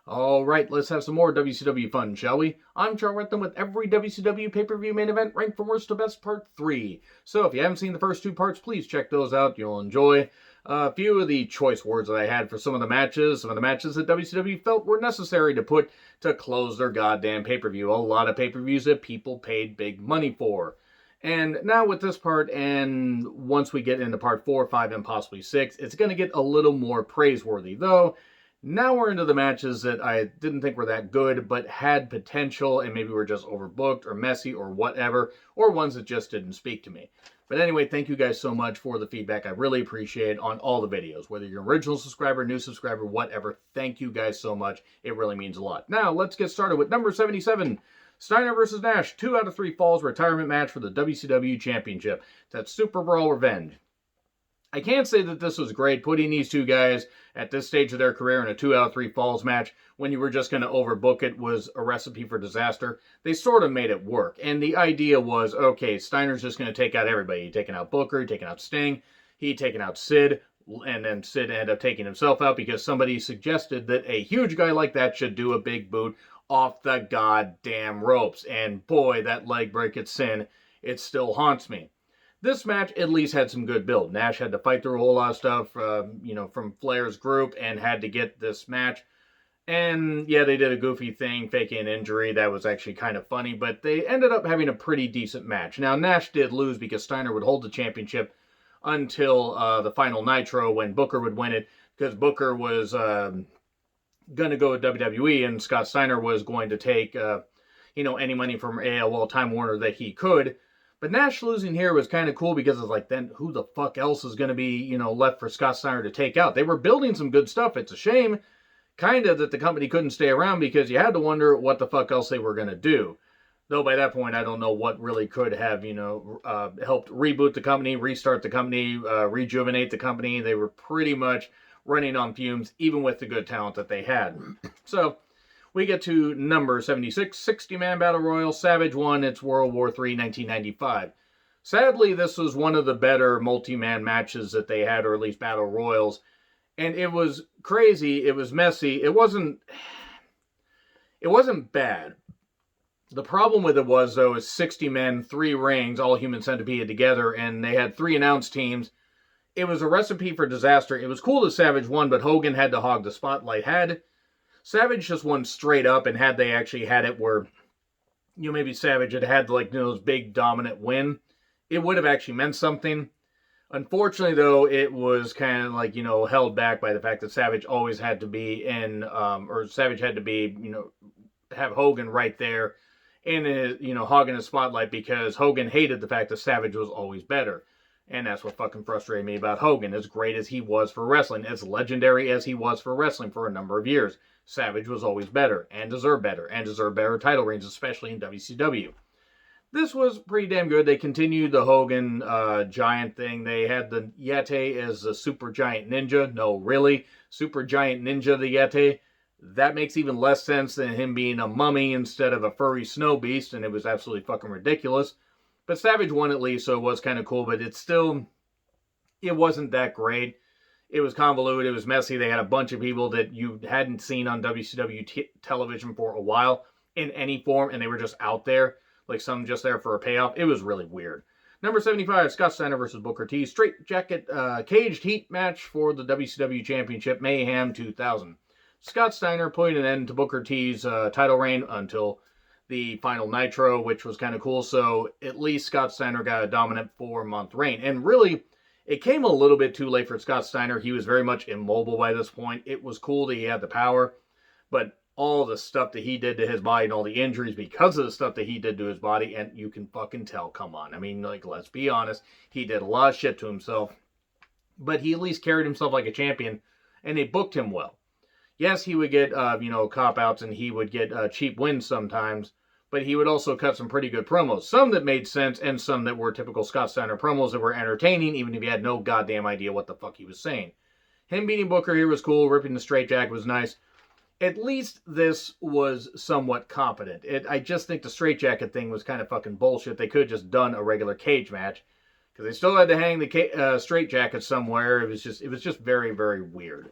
Alright, let's have some more WCW fun, shall we? I'm Charlton with every WCW pay-per-view main event ranked from worst to best part 3. So if you haven't seen the first 2 parts, please check those out. You'll enjoy a few of the choice words that I had for some of the matches that WCW felt were necessary to put to close their goddamn pay-per-view. A lot of pay-per-views that people paid big money for. And now with this part, and once we get into part 4, 5, and possibly 6, it's going to get a little more praiseworthy, though. Now we're into the matches that I didn't think were that good, but had potential, and maybe were just overbooked, or messy, or whatever, or ones that just didn't speak to me. But anyway, thank you guys so much for the feedback. I really appreciate it on all the videos. Whether you're an original subscriber, new subscriber, whatever, thank you guys so much. It really means a lot. Now, let's get started with number 77. Steiner versus Nash, 2 out of 3 falls retirement match for the WCW Championship. That's Super Brawl Revenge. I can't say that this was great, putting these two guys at this stage of their career in a 2 out of 3 falls match when you were just going to overbook it was a recipe for disaster. They sort of made it work, and the idea was, okay, Steiner's just going to take out everybody. He'd taken out Booker, he'd taken out Sting, he'd taken out Sid, and then Sid ended up taking himself out because somebody suggested that a huge guy like that should do a big boot off the goddamn ropes. And boy, that leg break at Sin, it still haunts me. This match at least had some good build. Nash had to fight through a whole lot of stuff, from Flair's group and had to get this match. And yeah, they did a goofy thing, faking an injury. That was actually kind of funny, but they ended up having a pretty decent match. Now, Nash did lose because Steiner would hold the championship until the final Nitro when Booker would win it, because Booker was going to go to WWE and Scott Steiner was going to take, any money from AOL Time Warner that he could. But Nash losing here was kind of cool because it's like, then who the fuck else is going to be, left for Scott Steiner to take out? They were building some good stuff. It's a shame, kind of, that the company couldn't stay around because you had to wonder what the fuck else they were going to do. Though by that point, I don't know what really could have, helped reboot the company, restart the company, rejuvenate the company. They were pretty much running on fumes, even with the good talent that they had. So we get to number 76, 60-man Battle Royal. Savage won. It's World War III, 1995. Sadly, this was one of the better multi-man matches that they had, or at least Battle Royals. And it was crazy. It was messy. It wasn't bad. The problem with it was, though, is 60 men, 3 rings, all Human Centipede together, and they had 3 announced teams. It was a recipe for disaster. It was cool that Savage won, but Hogan had to hog the spotlight. Savage just won straight up, and had they actually had it where, maybe Savage had those big dominant win, it would have actually meant something. Unfortunately, though, it was kind of held back by the fact that Savage always had to be Savage had to be, have Hogan right there in his, hogging his spotlight, because Hogan hated the fact that Savage was always better. And that's what fucking frustrated me about Hogan. As great as he was for wrestling, as legendary as he was for wrestling for a number of years, Savage was always better, and deserved better title reigns, especially in WCW. This was pretty damn good. They continued the Hogan Giant thing. They had the Yeti as the Super Giant Ninja. No, really? Super Giant Ninja, the Yeti? That makes even less sense than him being a mummy instead of a furry snow beast, and it was absolutely fucking ridiculous. But Savage won at least, so it was kind of cool, but it wasn't that great. It was convoluted, it was messy. They had a bunch of people that you hadn't seen on WCW television for a while in any form, and they were just out there, like some just there for a payoff. It was really weird. Number 75, Scott Steiner versus Booker T. Straight jacket caged heat match for the WCW Championship, Mayhem 2000. Scott Steiner putting an end to Booker T's title reign until the final Nitro, which was kind of cool. So at least Scott Steiner got a dominant 4-month reign. And really, it came a little bit too late for Scott Steiner. He was very much immobile by this point. It was cool that he had the power, but all the stuff that he did to his body and all the injuries because of the stuff that he did to his body, and you can fucking tell, come on. I mean, let's be honest. He did a lot of shit to himself, but he at least carried himself like a champion, and they booked him well. Yes, he would get, cop-outs, and he would get cheap wins sometimes, but he would also cut some pretty good promos. Some that made sense, and some that were typical Scott Steiner promos that were entertaining, even if you had no goddamn idea what the fuck he was saying. Him beating Booker here was cool. Ripping the straitjacket was nice. At least this was somewhat competent. I just think the straitjacket thing was kind of fucking bullshit. They could have just done a regular cage match, because they still had to hang the straitjacket somewhere. It was just very, very weird.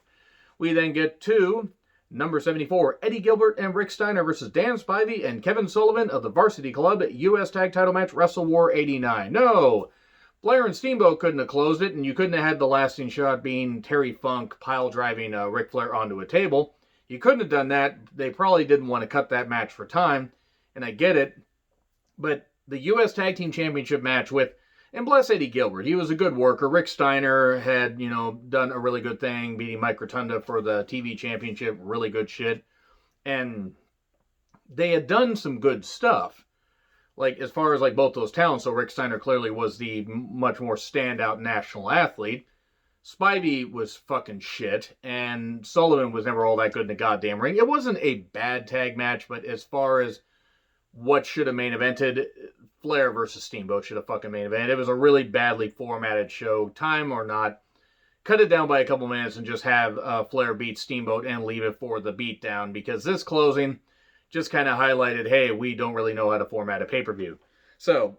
We then get to Number 74, Eddie Gilbert and Rick Steiner versus Dan Spivey and Kevin Sullivan of the Varsity Club U.S. Tag Title Match Wrestle War 89. No! Flair and Steamboat couldn't have closed it, and you couldn't have had the lasting shot being Terry Funk pile-driving Ric Flair onto a table. You couldn't have done that. They probably didn't want to cut that match for time, and I get it. But the U.S. Tag Team Championship match with, and bless Eddie Gilbert, he was a good worker. Rick Steiner had, done a really good thing, beating Mike Rotunda for the TV Championship, really good shit. And they had done some good stuff. Like, as far as, like, both those talents, so Rick Steiner clearly was the much more standout national athlete. Spivey was fucking shit, and Sullivan was never all that good in the goddamn ring. It wasn't a bad tag match, but as far as what should have main evented, Flair versus Steamboat should have fucking main evented. It was a really badly formatted show, time or not. Cut it down by a couple minutes and just have Flair beat Steamboat and leave it for the beatdown, because this closing just kind of highlighted, hey, we don't really know how to format a pay-per-view. So,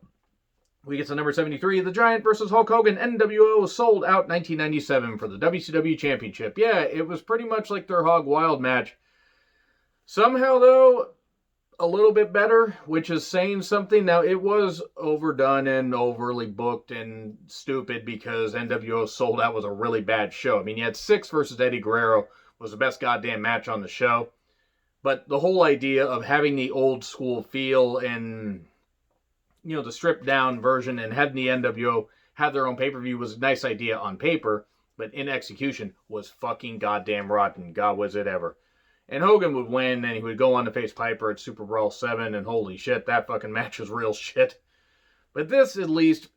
we get to number 73, The Giant versus Hulk Hogan, NWO, sold out 1997 for the WCW Championship. Yeah, it was pretty much like their Hogwild match. Somehow, though, a little bit better, which is saying something. Now, it was overdone and overly booked and stupid because NWO sold out was a really bad show. I mean, you had Syxx versus Eddie Guerrero was the best goddamn match on the show. But the whole idea of having the old school feel and, the stripped down version and having the NWO have their own pay-per-view was a nice idea on paper, but in execution was fucking goddamn rotten. God, was it ever. And Hogan would win, and he would go on to face Piper at Super Brawl 7, and holy shit, that fucking match was real shit. But this, at least,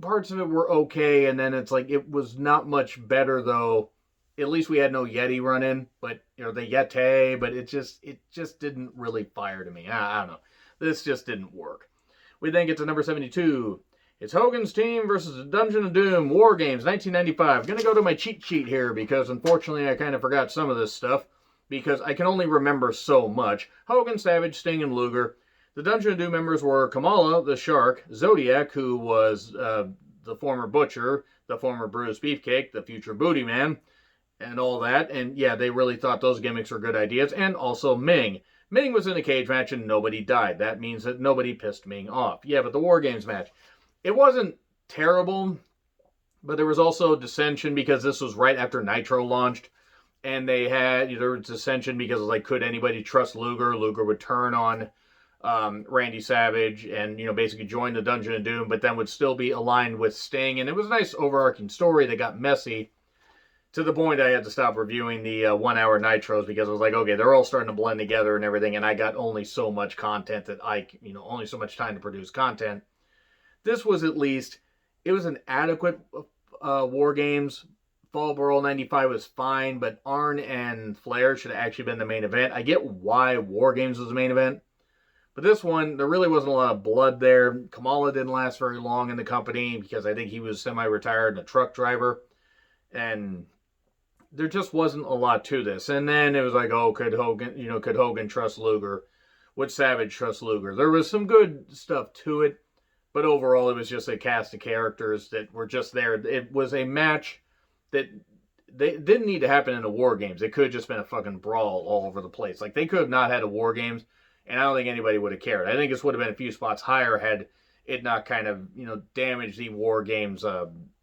parts of it were okay, and then it's like, it was not much better, though. At least we had no Yeti run-in, but, the Yeti, but it just didn't really fire to me. I don't know. This just didn't work. We then get to number 72. It's Hogan's team versus the Dungeon of Doom War Games 1995. I'm going to go to my cheat sheet here because, unfortunately, I kind of forgot some of this stuff because I can only remember so much. Hogan, Savage, Sting, and Luger. The Dungeon of Doom members were Kamala, the Shark, Zodiac, who was the former Butcher, the former Bruce Beefcake, the future Booty Man, and all that. And yeah, they really thought those gimmicks were good ideas. And also Ming. Ming was in a cage match and nobody died. That means that nobody pissed Ming off. Yeah, but the War Games match, it wasn't terrible, but there was also dissension because this was right after Nitro launched. And there was dissension because, like, could anybody trust Luger? Luger would turn on Randy Savage and, basically join the Dungeon of Doom, but then would still be aligned with Sting. And it was a nice overarching story that got messy. To the point I had to stop reviewing the 1 hour Nitros because I was like, okay, they're all starting to blend together and everything, and I got only so much content that only so much time to produce content. This was at least, it was an adequate War Games. Fall Brawl 95 was fine, but Arn and Flair should have actually been the main event. I get why War Games was the main event, but this one, there really wasn't a lot of blood there. Kamala didn't last very long in the company because I think he was semi-retired and a truck driver, and there just wasn't a lot to this. And then it was like, oh, could Hogan trust Luger? Would Savage trust Luger? There was some good stuff to it, but overall it was just a cast of characters that were just there. It was a match that they didn't need to happen in the War Games. It could have just been a fucking brawl all over the place. Like, they could have not had a War Games, and I don't think anybody would have cared. I think this would have been a few spots higher had it not kind of, damaged the War Games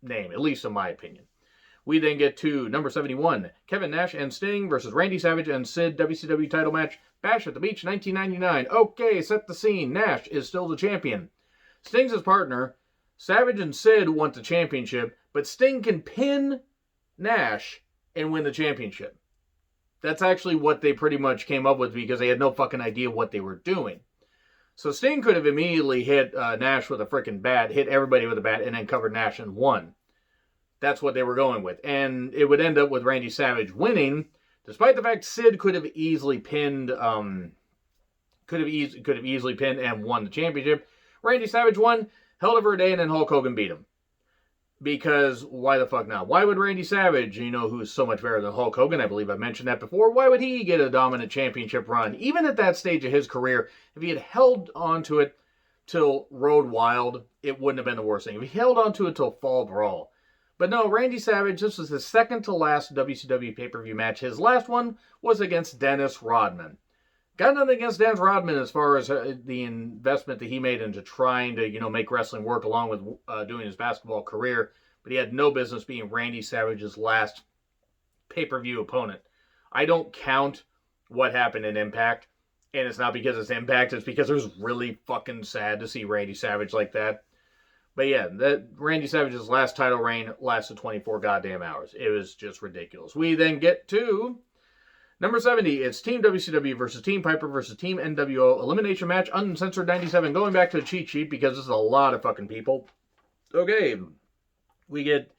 name, at least in my opinion. We then get to number 71, Kevin Nash and Sting versus Randy Savage and Sid WCW title match, Bash at the Beach 1999. Okay, set the scene. Nash is still the champion. Sting's his partner. Savage and Sid want the championship, but Sting can pin Nash and win the championship. That's actually what they pretty much came up with because they had no fucking idea what they were doing. So Sting could have immediately hit Nash with a freaking bat, hit everybody with a bat, and then covered Nash and won. That's what they were going with. And it would end up with Randy Savage winning, despite the fact Sid could have easily pinned and won the championship. Randy Savage won, held it for a day, and then Hulk Hogan beat him. Because why the fuck not? Why would Randy Savage, who's so much better than Hulk Hogan, I believe I mentioned that before, why would he get a dominant championship run? Even at that stage of his career, if he had held on to it till Road Wild, it wouldn't have been the worst thing. If he held on to it till Fall Brawl, But no, Randy Savage, this was his second to last WCW pay-per-view match. His last one was against Dennis Rodman. Got nothing against Dennis Rodman as far as the investment that he made into trying to, make wrestling work along with doing his basketball career. But he had no business being Randy Savage's last pay-per-view opponent. I don't count what happened in Impact. And it's not because it's Impact. It's because it was really fucking sad to see Randy Savage like that. But yeah, that Randy Savage's last title reign lasted 24 goddamn hours. It was just ridiculous. We then get to number 70. It's Team WCW versus Team Piper versus Team NWO elimination match, uncensored 97. Going back to the cheat sheet because this is a lot of fucking people. Okay, we get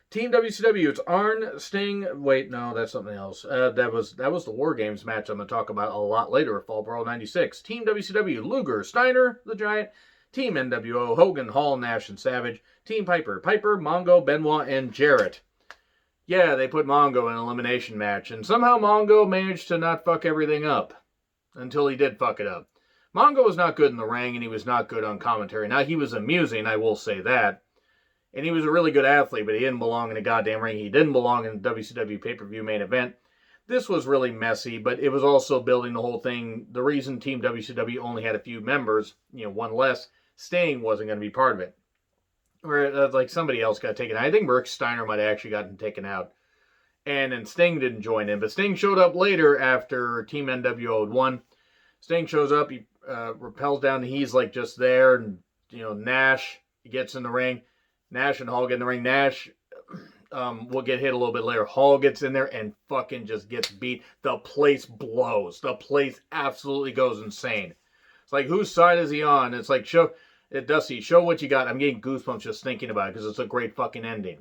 Team WCW. It's Arn, Sting. Wait, no, that's something else. That was the War Games match I'm going to talk about a lot later at Fall Brawl 96. Team WCW, Luger, Steiner, the Giant. Team NWO, Hogan, Hall, Nash, and Savage. Team Piper, Mongo, Benoit, and Jarrett. Yeah, they put Mongo in an elimination match, and somehow Mongo managed to not fuck everything up. Until he did fuck it up. Mongo was not good in the ring, and he was not good on commentary. Now, he was amusing, I will say that. And he was a really good athlete, but he didn't belong in a goddamn ring. He didn't belong in the WCW pay-per-view main event. This was really messy, but it was also building the whole thing. The reason Team WCW only had a few members, one less, Sting wasn't going to be part of it. Or like somebody else got taken out. I think Rick Steiner might have actually gotten taken out. And then Sting didn't join in. But Sting showed up later after Team NWO had won. Sting shows up. He rappels down. He's like just there. And, Nash gets in the ring. Nash and Hall get in the ring. Nash will get hit a little bit later. Hall gets in there and fucking just gets beat. The place blows. The place absolutely goes insane. It's like, whose side is he on? It's like, Dusty, show what you got. I'm getting goosebumps just thinking about it because it's a great fucking ending.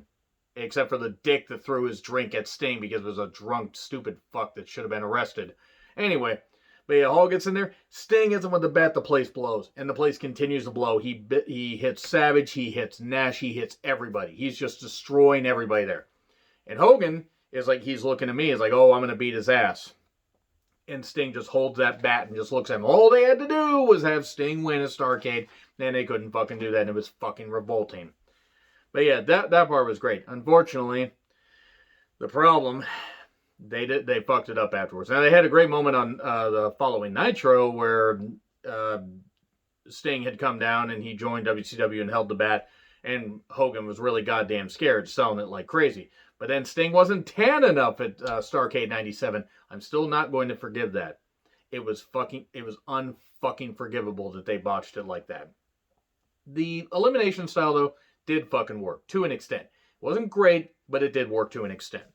Except for the dick that threw his drink at Sting because it was a drunk, stupid fuck that should have been arrested. Anyway, but yeah, Hall gets in there. Sting hits him with the bat. The place blows. And the place continues to blow. He hits Savage. He hits Nash. He hits everybody. He's just destroying everybody there. And Hogan is like, he's looking at me. He's like, oh, I'm going to beat his ass. And Sting just holds that bat and just looks at him. All they had to do was have Sting win a Starrcade. And they couldn't fucking do that. And it was fucking revolting. But yeah, that part was great. Unfortunately, the problem, they fucked it up afterwards. Now, they had a great moment on the following Nitro where Sting had come down and he joined WCW and held the bat. And Hogan was really goddamn scared, selling it like crazy. But then Sting wasn't tan enough at Starrcade 97. I'm still not going to forgive that. It was unfucking forgivable that they botched it like that. The elimination style, though, did fucking work to an extent. It wasn't great, but it did work to an extent.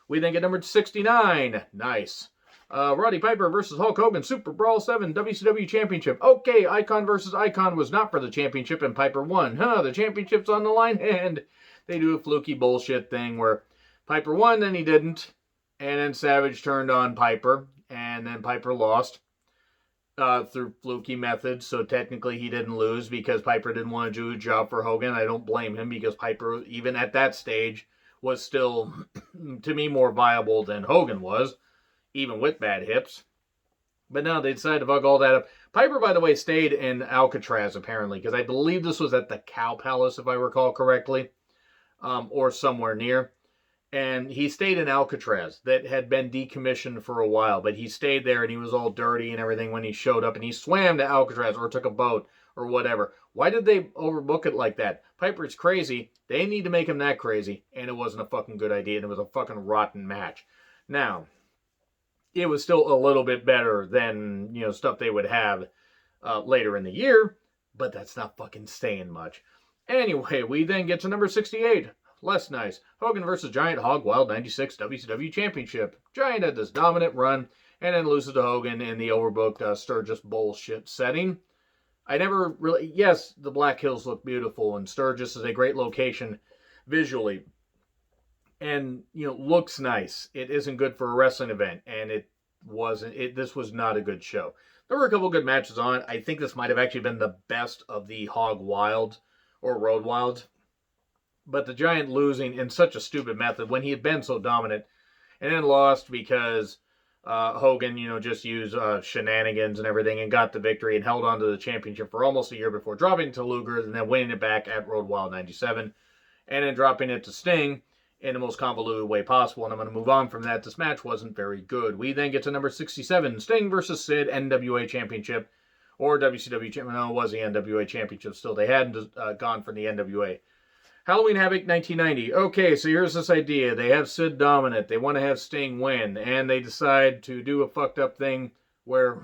We then get number 69. Nice. Roddy Piper versus Hulk Hogan, Super Brawl 7 WCW Championship. Okay, Icon versus Icon was not for the championship, and Piper won. The championship's on the line, and they do a fluky bullshit thing where Piper won, then he didn't, and then Savage turned on Piper, and then Piper lost through fluky methods, so technically he didn't lose because Piper didn't want to do a job for Hogan. I don't blame him because Piper, even at that stage, was still, to me, more viable than Hogan was, even with bad hips. But no, they decided to fuck all that up. Piper, by the way, stayed in Alcatraz, apparently, because I believe this was at the Cow Palace, if I recall correctly, or somewhere near. And he stayed in Alcatraz that had been decommissioned for a while, but he stayed there and he was all dirty and everything when he showed up, and he swam to Alcatraz or took a boat or whatever. Why did they overbook it like that? Piper's crazy. They need to make him that crazy, and it wasn't a fucking good idea, and it was a fucking rotten match. Now, it was still a little bit better than, stuff they would have later in the year, but that's not fucking saying much. Anyway, we then get to number 68. Less nice. Hogan versus Giant, Hogwild 96 WCW Championship. Giant had this dominant run and then loses to Hogan in the overbooked Sturgis bullshit setting. I never really... Yes, the Black Hills look beautiful and Sturgis is a great location visually. And, looks nice. It isn't good for a wrestling event. And it wasn't... This was not a good show. There were a couple good matches on it. I think this might have actually been the best of the Hogwild or Road Wilds. But the Giant losing in such a stupid method when he had been so dominant and then lost because Hogan, just used shenanigans and everything and got the victory and held on to the championship for almost a year before dropping to Luger and then winning it back at Road Wild 97. and then dropping it to Sting in the most convoluted way possible. And I'm going to move on from that. This match wasn't very good. We then get to number 67, Sting versus Sid, NWA Championship, or WCW Championship. No, it was the NWA Championship still. They hadn't gone for the NWA. Halloween Havoc 1990. Okay, so here's this idea. They have Sid dominant. They want to have Sting win. And they decide to do a fucked up thing where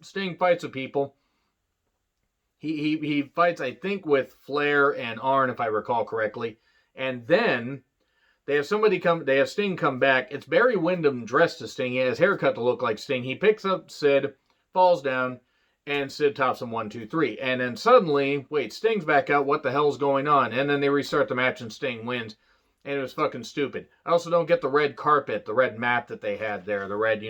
Sting fights with people. He fights, I think, with Flair and Arn, if I recall correctly. And then they have Sting come back. It's Barry Windham dressed as Sting. He has haircut to look like Sting. He picks up Sid, falls down, and Sid tops him 1, 2, 3. And then suddenly, wait, Sting's back out. What the hell's going on? And then they restart the match and Sting wins. And it was fucking stupid. I also don't get the red carpet, the red mat that they had there. The red,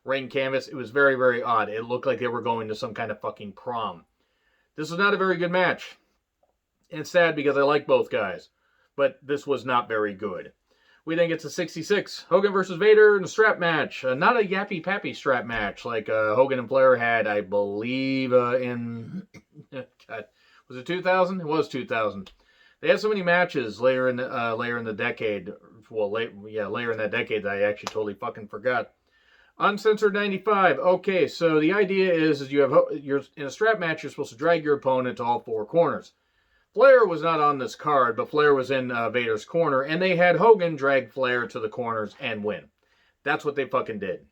ring canvas. It was very, very odd. It looked like they were going to some kind of fucking prom. This was not a very good match. And it's sad because I like both guys. But this was not very good. We then get to 66. Hogan versus Vader in a strap match. Not a yappy-pappy strap match like Hogan and Flair had, I believe, in... God, was it 2000? It was 2000. They had so many matches later in the decade. Well, later in that decade that I actually totally fucking forgot. Uncensored 95. Okay, so the idea is you're in a strap match, you're supposed to drag your opponent to all four corners. Flair was not on this card, but Flair was in Vader's corner, and they had Hogan drag Flair to the corners and win. That's what they fucking did.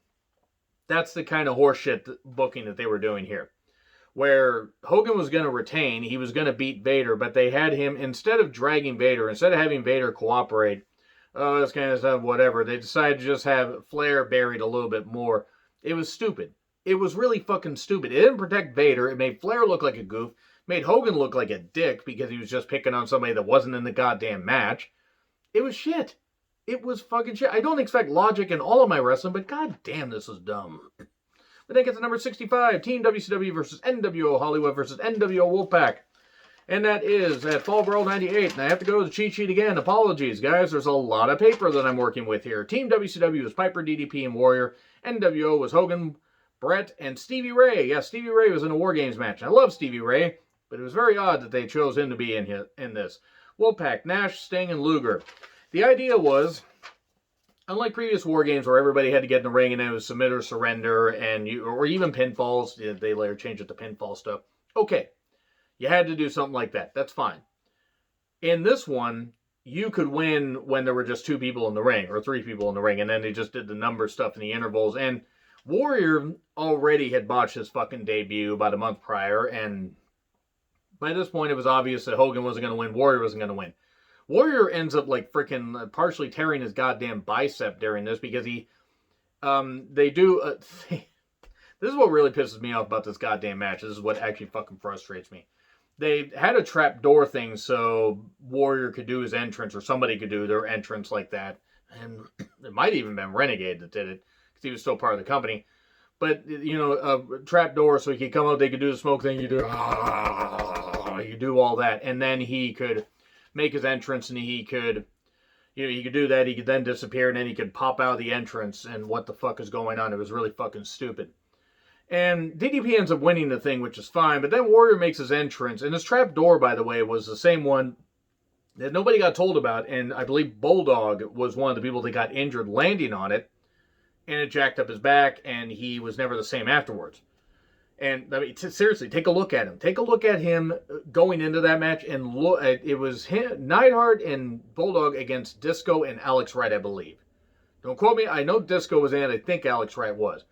That's the kind of horseshit booking that they were doing here. Where Hogan was going to retain, he was going to beat Vader, but they had him, instead of dragging Vader, instead of having Vader cooperate, this kind of stuff, whatever, they decided to just have Flair buried a little bit more. It was stupid. It was really fucking stupid. It didn't protect Vader. It made Flair look like a goof. Made Hogan look like a dick because he was just picking on somebody that wasn't in the goddamn match. It was shit. It was fucking shit. I don't expect logic in all of my wrestling, but goddamn, this is dumb. But then get to number 65, Team WCW versus NWO Hollywood versus NWO Wolfpack. And that is at Fall Brawl 98. And I have to go to the cheat sheet again. Apologies, guys. There's a lot of paper that I'm working with here. Team WCW was Piper, DDP, and Warrior. NWO was Hogan, Brett, and Stevie Ray. Yeah, Stevie Ray was in a War Games match. I love Stevie Ray. But it was very odd that they chose him to be in this. Wolfpack, Nash, Sting, and Luger. The idea was, unlike previous War Games where everybody had to get in the ring and it was submit or surrender, or even pinfalls, they later changed it to pinfall stuff. Okay, you had to do something like that. That's fine. In this one, you could win when there were just 2 people in the ring, or 3 people in the ring, and then they just did the number stuff in the intervals. And Warrior already had botched his fucking debut about a month prior, and by this point, it was obvious that Hogan wasn't going to win. Warrior wasn't going to win. Warrior ends up like freaking partially tearing his goddamn bicep during this because this is what really pisses me off about this goddamn match. This is what actually fucking frustrates me. They had a trap door thing so Warrior could do his entrance, or somebody could do their entrance like that. And it might even been Renegade that did it because he was still part of the company. But, a trap door so he could come out, they could do the smoke thing, you do all that, and then he could make his entrance, and he could do that, he could then disappear, and then he could pop out of the entrance, and what the fuck is going on? It was really fucking stupid. And DDP ends up winning the thing, which is fine, but then Warrior makes his entrance, and his trap door, by the way, was the same one that nobody got told about, and I believe Bulldog was one of the people that got injured landing on it, and it jacked up his back, and he was never the same afterwards. And I mean, seriously, take a look at him. Take a look at him going into that match, and look. It was him, Neidhart and Bulldog against Disco and Alex Wright, I believe. Don't quote me. I know Disco was in it. I think Alex Wright was.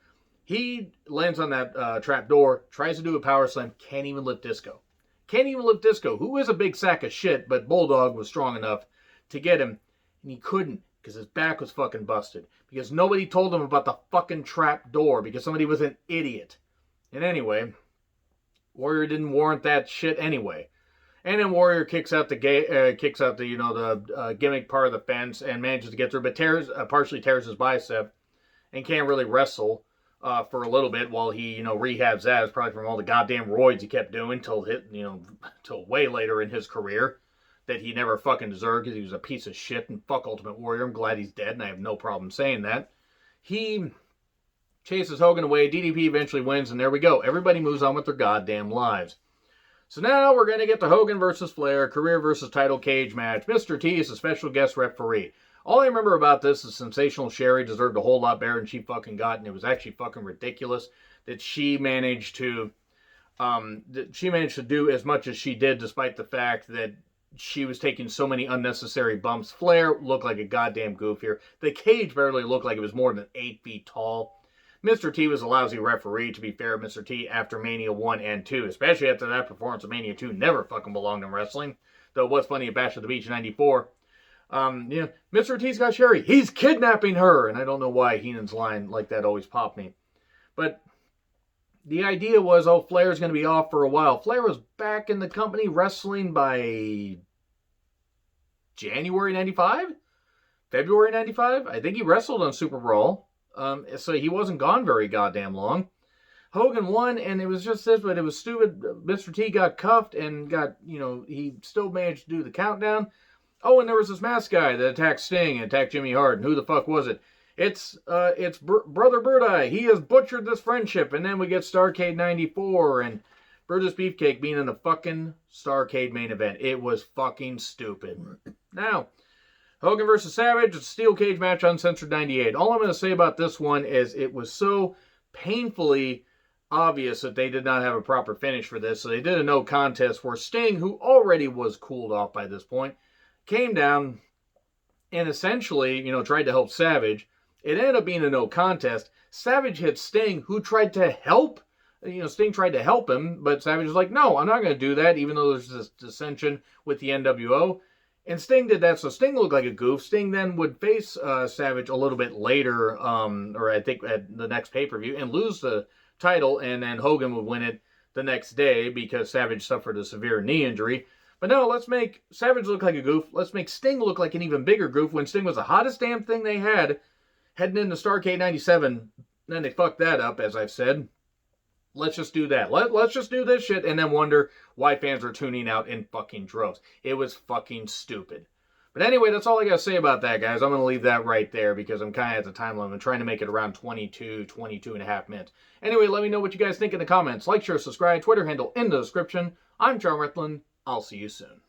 He lands on that trap door, tries to do a power slam, can't even lift Disco. Can't even lift Disco, who is a big sack of shit, but Bulldog was strong enough to get him, and he couldn't because his back was fucking busted. Because nobody told him about the fucking trap door because somebody was an idiot. And anyway, Warrior didn't warrant that shit anyway. And then Warrior kicks out the gimmick part of the fence and manages to get through, but partially tears his bicep and can't really wrestle for a little bit while he rehabs that. It's probably from all the goddamn roids he kept doing till way later in his career that he never fucking deserved because he was a piece of shit. And fuck Ultimate Warrior. I'm glad he's dead, and I have no problem saying that. He chases Hogan away. DDP eventually wins, and there we go. Everybody moves on with their goddamn lives. So now we're going to get to Hogan versus Flair, career versus title cage match. Mr. T is a special guest referee. All I remember about this is Sensational Sherry deserved a whole lot better than she fucking got, and it was actually fucking ridiculous that she managed to do as much as she did, despite the fact that she was taking so many unnecessary bumps. Flair looked like a goddamn goof here. The cage barely looked like it was more than 8 feet tall. Mr. T was a lousy referee, to be fair. Mr. T, after Mania 1 and 2, especially after that performance of Mania 2, never fucking belonged in wrestling. Though it was funny at Bash at the Beach 94. Mr. T's got Sherry. He's kidnapping her! And I don't know why Heenan's line like that always popped me. But the idea was, oh, Flair's going to be off for a while. Flair was back in the company wrestling by January 95? February 95? I think he wrestled on Super Brawl. So he wasn't gone very goddamn long. Hogan won, and it was just this, but it was stupid. Mr. T got cuffed and got, he still managed to do the countdown. Oh, and there was this masked guy that attacked Sting and attacked Jimmy Hart. And who the fuck was it? It's Brother Birdeye. He has butchered this friendship. And then we get Starrcade 94 and Brutus Beefcake being in the fucking Starrcade main event. It was fucking stupid. Now, Hogan versus Savage, it's a steel cage match, uncensored 98. All I'm going to say about this one is it was so painfully obvious that they did not have a proper finish for this. So they did a no contest where Sting, who already was cooled off by this point, came down and essentially, tried to help Savage. It ended up being a no contest. Savage hit Sting, who tried to help. Sting tried to help him, but Savage was like, no, I'm not going to do that, even though there's this dissension with the NWO. And Sting did that, so Sting looked like a goof. Sting then would face Savage a little bit later, or I think at the next pay-per-view, and lose the title, and then Hogan would win it the next day because Savage suffered a severe knee injury. But no, let's make Savage look like a goof. Let's make Sting look like an even bigger goof when Sting was the hottest damn thing they had heading into Starrcade 97. Then they fucked that up, as I've said. Let's just do that. Let's just do this shit and then wonder why fans are tuning out in fucking droves. It was fucking stupid. But anyway, that's all I got to say about that, guys. I'm going to leave that right there because I'm kind of at the time limit. I'm trying to make it around 22 and a half minutes. Anyway, let me know what you guys think in the comments. Like, share, subscribe, Twitter handle in the description. I'm John Rethlin. I'll see you soon.